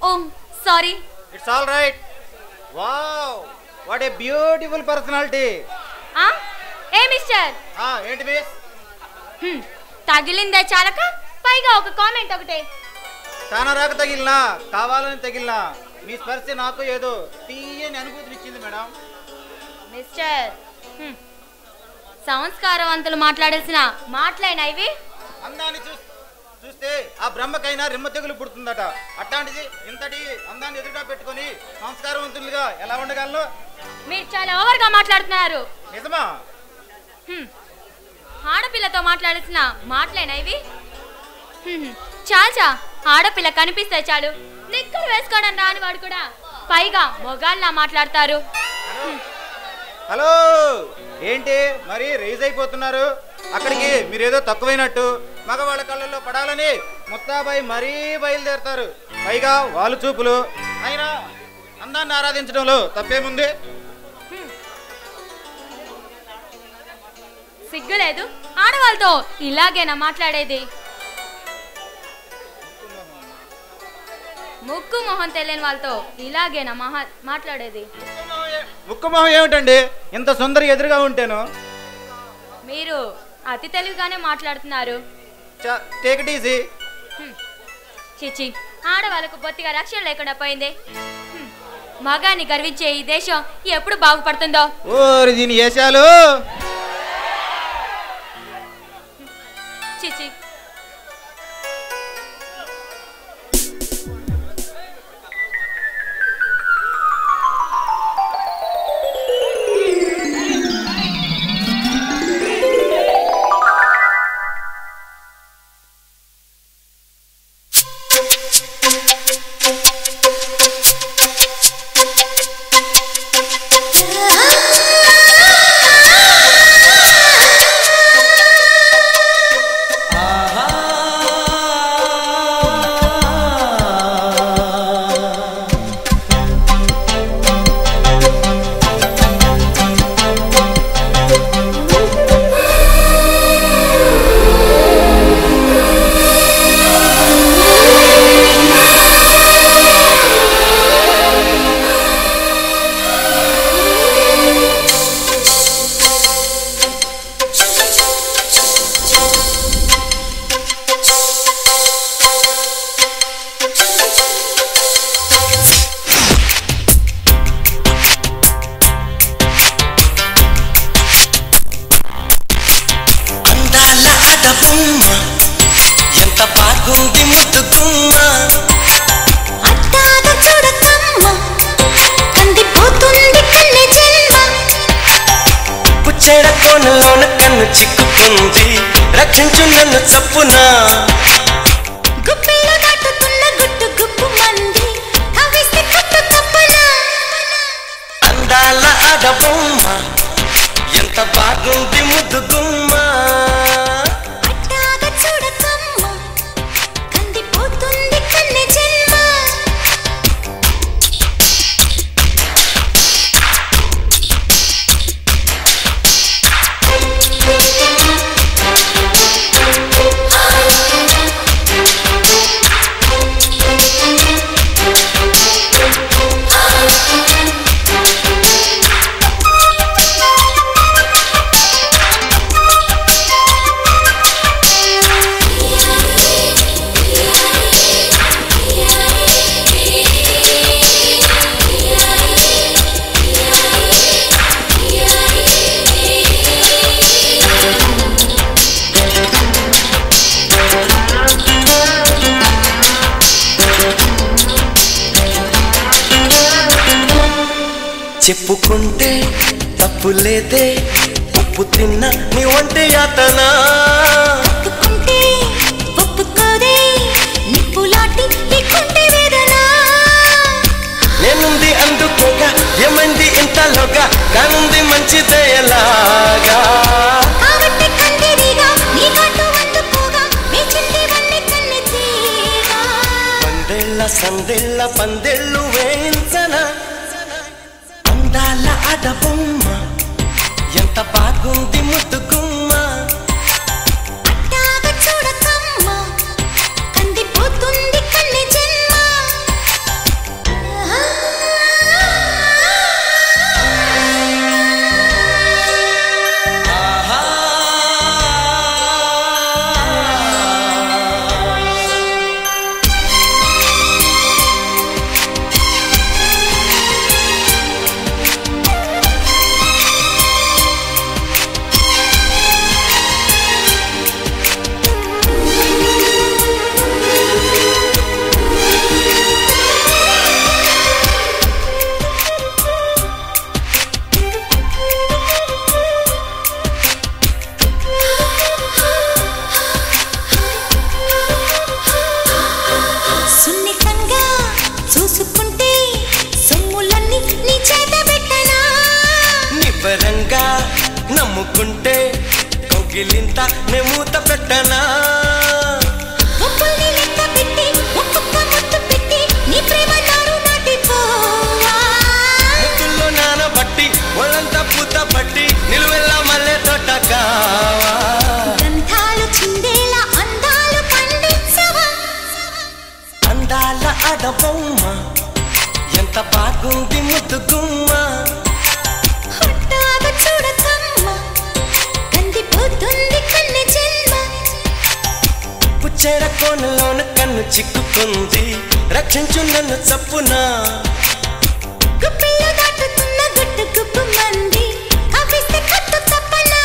Oh, sorry. It's all right. Wow, what a beautiful personality. Hey, mister. ఏంటి miss? తగిలిందే చాలక పైగా ఒక comment ఒకటే. చాలా రాక తగిలినా, కావాలని తగిలినా మీ స్పర్శ నాకు ఏదో తీయని అనుభూతిని ఇచ్చింది మేడం. మిస్టర్, సంస్కారవంతులు మాట్లాడాల్సిన మాటలేనా ఇవి? అందాన్ని చూస్తే ఆ బ్రహ్మకైనా రిమ్మ తెగులు పుడుతుందట. అట్లాంటిది ఇంతటి అందాన్ని ఎదురుగా పెట్టుకొని సంస్కారవంతులుగా ఎలా ఉండగలను? మీరు చాలా ఓవర్గా మాట్లాడుతున్నారు. నిజమా? ఆడపిల్లతో మాట్లాడాల్సిన మాటలేనా ఇవి? చాచా, ఆడపిల్ల కనిపిస్తే చాలు నిక్కలు వేసుకోవడం రాని వాడు కూడా పైగా మొగాళ్ళ మాట్లాడతారు. హలో, ఏంటి మరి రైజ్ అయిపోతున్నారు? అక్కడికి మీరేదో తక్కువైనట్టు మగవాళ్ళ కళ్ళల్లో పడాలని ముత్తాబాయి మరీ బయలుదేరతారు. పైగా వాళ్ళు చూపులు. అయినా అందాన్ని ఆరాధించడంలో తప్పేముంది? సిగ్గులేదు ఆడవాళ్ళతో ఇలాగేనా మాట్లాడేది? ముక్కు మొహం తెలియని వాళ్ళతో ఇలాగేనా మాట్లాడేది? ముక్కు మొహం ఏమిటండి, ఇంత సుందరి ఎదురుగా ఉంటేను? మీరు అతి తెలివిగానే మాట్లాడుతున్నారు. Take it easy. చిచి, ఆడవాళ్ళకు బొత్తిగా రక్షణ లేకుండా పోయింది. మగాన్ని గర్వించే ఈ దేశం ఎప్పుడు బాగుపడుతుందో. ఓరి దీని వేషాలు. చిచి, చిక్కుకుంది రక్షించు నన్ను చప్పున గుప్పిలో దాటుతున్న గుట్టు గుప్పు మంది కవిస్తే కట్టు చప్పున అందాల ఆడబొమ్మ ఎంత బాగుంది ముద్దు గుమ్మ అట్టాగా చూడకమ్మ కందిపోతుంది కన్నె జన్మ చెప్పుకుంటే తప్పు లేదే ఉప్పు తిన్న నీ ఒంటి యాతన ఒప్పుకుంటే ఒప్పుకోదే నిప్పులాంటి ఈ కుంటి వేదన నేనుంది అందుకోగా ఏమంది ఇంతలోగా కానుంది మంచిదే ఎలాగా కాబట్టి కందిరిగా నీ కాటు అందుకోగా వేచింది వన్ని కన్నె తీగ వందేళ్ల సందేళ్ల పందేళ్ళు వేయించనా అందాల ఆడబొమ్మ ఎంత బాగుంది ముద్దు గుమ్మ అట్టాగా చూడకమ్మ కందిపోతుంది కన్నె జన్మ నమ్ముకుంటే కౌగిలింత నే మూత పెట్టనా ఒప్పుల్ని లెక్క పెట్టి ఒక్కొక్క ముద్దు పెట్టి నీ ప్రేమ నారు నాటిపోవా ముద్దుల్లో నానబట్టి ఒళ్ళంతా పూత పట్టి నిలువెల్లా మల్లె తోట కావా గంధాలు చిందేలా అందాలు పండించవా అందాల ఆడబొమ్మ ఎంత బాగుంది ముద్దు గుమ్మ హుట్టాగ చూడకమ్మ కందిపోతుంది కన్నె జన్మ పుచ్చేర కోనలోన కన్ను చిక్కుకుంది రక్షించు నన్ను చప్పునా గుప్పిళ్ళు దాటుతున్న గుట్టు గుప్పు మంది కవిస్తే కట్టు తప్పనా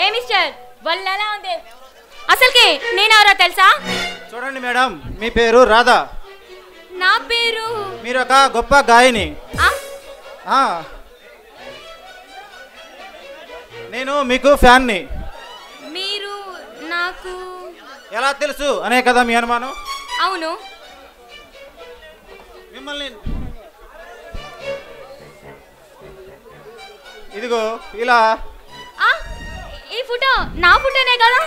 ఏ మిస్టర్ వాళ్ళు ఎలా ఉంది అసలుకి నేనెవరో తెలుసా? చూడండి మేడం, మీ పేరు రాధా. నా పేరు మీరు ఒక గొప్ప గాయని. ఆ? నేను మీకు ఫ్యాన్ని. మీరు నాకు ఎలా తెలుసు అనే కదా మీ అనుమానం. అవును. మిమ్మల్ని ఇదిగో ఇలా ఆ? ఈ ఫోటో నా ఫోటోనే కదా?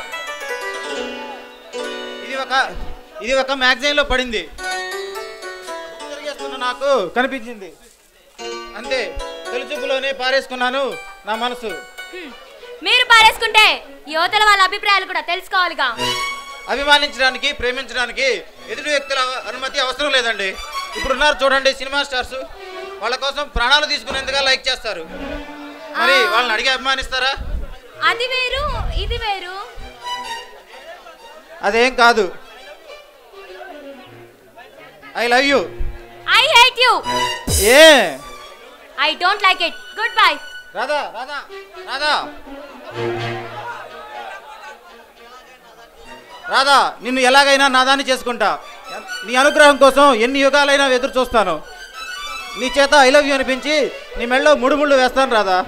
ఇది ఒక మ్యాగజైన్ లో పడింది. తిరిగేస్తున్న నాకు కనిపించింది అంతే. తొలిచూపులోనే పారేసుకున్నాను నా మనసు. మీరు పారేసుకుంటే యువతల వాళ్ళ అభిప్రాయాలు కూడా తెలుసుకోవాలిగా. అభిమానించడానికి ప్రేమించడానికి ఎదుటి వ్యక్తుల అనుమతి అవసరం లేదండి. ఇప్పుడున్నారు చూడండి సినిమా స్టార్స్, వాళ్ళ కోసం ప్రాణాలు తీసుకునేందుగా లైక్ చేస్తారు. మరి వాళ్ళని అడిగి అభిమానిస్తారా? అది వేరు ఇది వేరు. అదేం కాదు. I love you. I hate you. A I don't like it. Good bye. Radha Radha Radha Radha, నిన్ను ఎలాగైనా నాదాన్ని చేసుకుంటా. నీ అనుగ్రహం కోసం ఎన్ని యుగాలైనా ఎదురు చూస్తాను. నీ చేత ఐ లవ్ యూ అనిపించి నీ మెళ్ళలో ముళ్ళు వేస్తాను రాధా.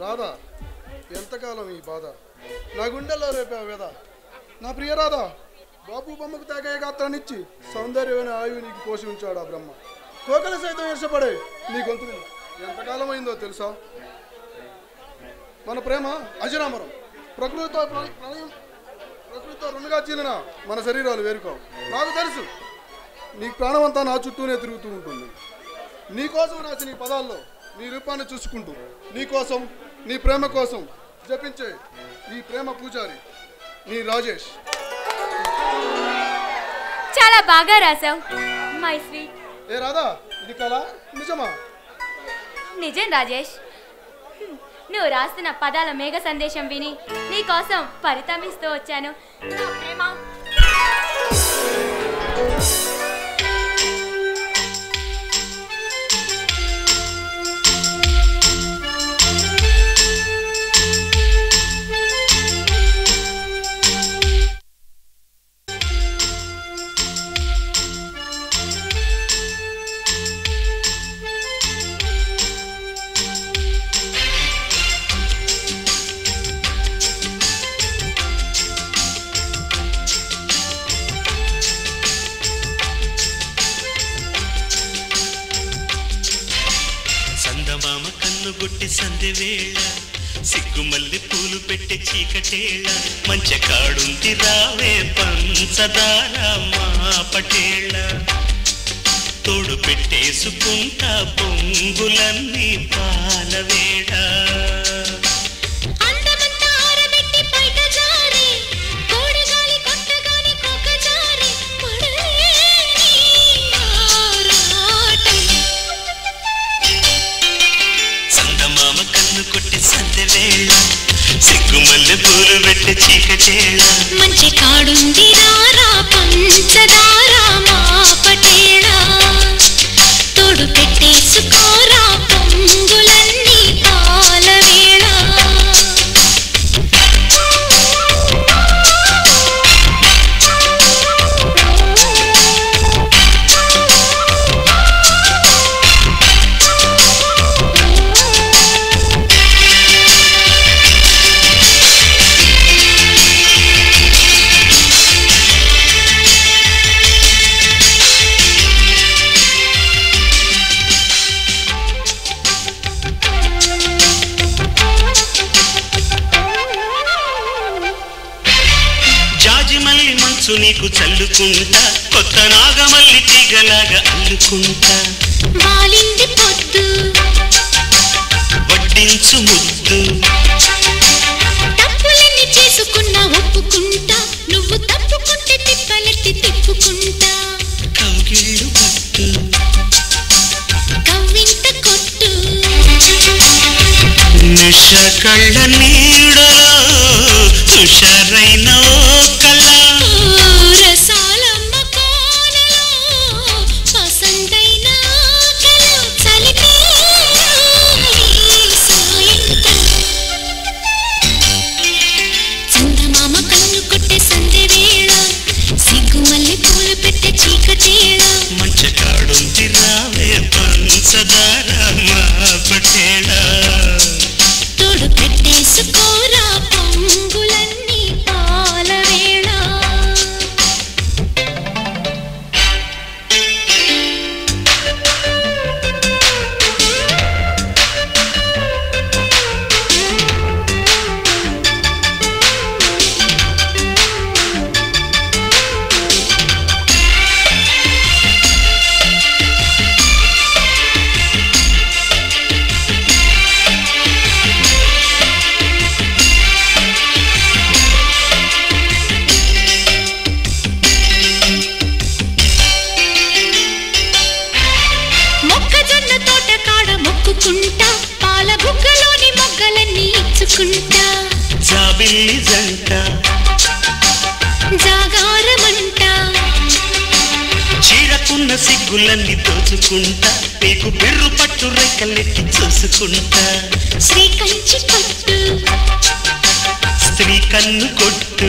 రాధా, ఎంతకాలం ఈ బాధ నా గుండెల్లో రేపే వేద. నా ప్రియ రాధా, బాబు బొమ్మకు తాగే గాత్రాన్నిచ్చి సౌందర్యమైన ఆయువు నీకు పోసి ఉంచాడు ఆ బ్రహ్మ. కోకలు సైతం ఇష్టపడే నీ గొంతు ఎంతకాలం అయిందో తెలుసా? మన ప్రేమ అజరామరం. ప్రకృతితో రెండుగా చీలిన మన శరీరాలు వేరుకోవు. నాకు తెలుసు నీ ప్రాణమంతా నా చుట్టూనే తిరుగుతూ ఉంటుంది. నీకోసం రాసి నీ పదాల్లో నీ రూపాన్ని చూసుకుంటూ నీకోసం నీ ప్రేమ కోసం జపించే ఈ ప్రేమ పూజారి నీ రాజేష్. చాలా బాగా రాసావు మై స్వీట్. ఏ రాధా, ఇది కళ నిజమా? నిజం రాజేష్. నువ్వు రాస్తున్న పదాల మేఘ సందేశం విని నీ కోసం పరితమిస్తూ వచ్చాను. నా ప్రేమ కొట్టి సందె వేళ సిగ్గుమల్లి పూలు పెట్టే చీకటేళ మంచి కాడుంది రావే పంచదార మా పటేళ తోడు పెట్టేసుకుంటా పొంగులన్నీ పాలవేళ కొట్టి సందె వేళ సిగ్గుమల్లె పూలు పెట్టి చీకటేళ మంచి కాడుంది రారా పంచదార మా పటేళ తోడు పెట్టేసుకోరా పొంగులన్నీ పాలవేళ నీకు చల్లుకుంటా కొత్త నాగమల్లి తీగలాగా అల్లుకుంటా వాలింది పొద్దు వడ్డించు ముద్దు తప్పులన్నీ చేసుకున్నా ఒప్పుకుంటా నువ్వు తప్పుకుంటే తిప్పలెత్తి తిప్పుకుంటా కౌగిళ్ళు పట్టు కవ్వింత కొట్టు నిష కళ్ళ నీడలో హుషారైన కళ రసాలమ్మ కోనలో పసందైన కళ చలిపి చందమామ కన్ను కొట్టే సందె వేళ సిగ్గుమల్లి పూలు పెట్టే చీకటేళ మంచి కాడుంది రావే పంచదార మా పటేళ తోడు పెట్టేసుకోరా పొంగులన్నీ పాలవేళ మొక్కజొన్న తోట కాడ మొక్కుకుంటా పాల బుగ్గలోని మొగ్గలన్నీ ఇచ్చుకుంటా జాబిల్లి జంట జాగారమంట చీరకున్న సిగ్గులన్నీ దోచుకుంటా నీకు బిర్రు పట్టు రెక్కలెత్తి చూసుకుంటా శ్రీ కంచి కొట్టు స్త్రీ కన్ను కొట్టు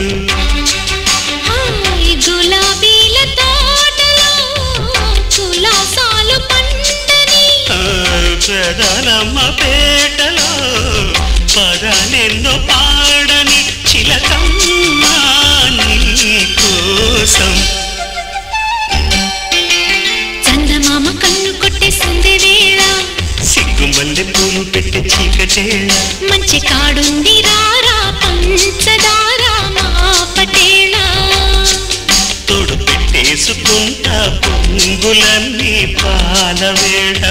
హాయ్ గులాబీల తోటలో కులాసాలు పండని పెదలమ్మ పేటలో పదాలెన్నో పాడని చిలకమ్మ నీ కోసం చందమామ కన్ను కొట్టే సందె వేళ సిగ్గుమల్లె పూలు పెట్టి చీకటేళ మంచి కాడుంది రారా పంచదార మా పటేళ తోడు పెట్టేసుకుంటా పొంగులన్నీ పాలవేళ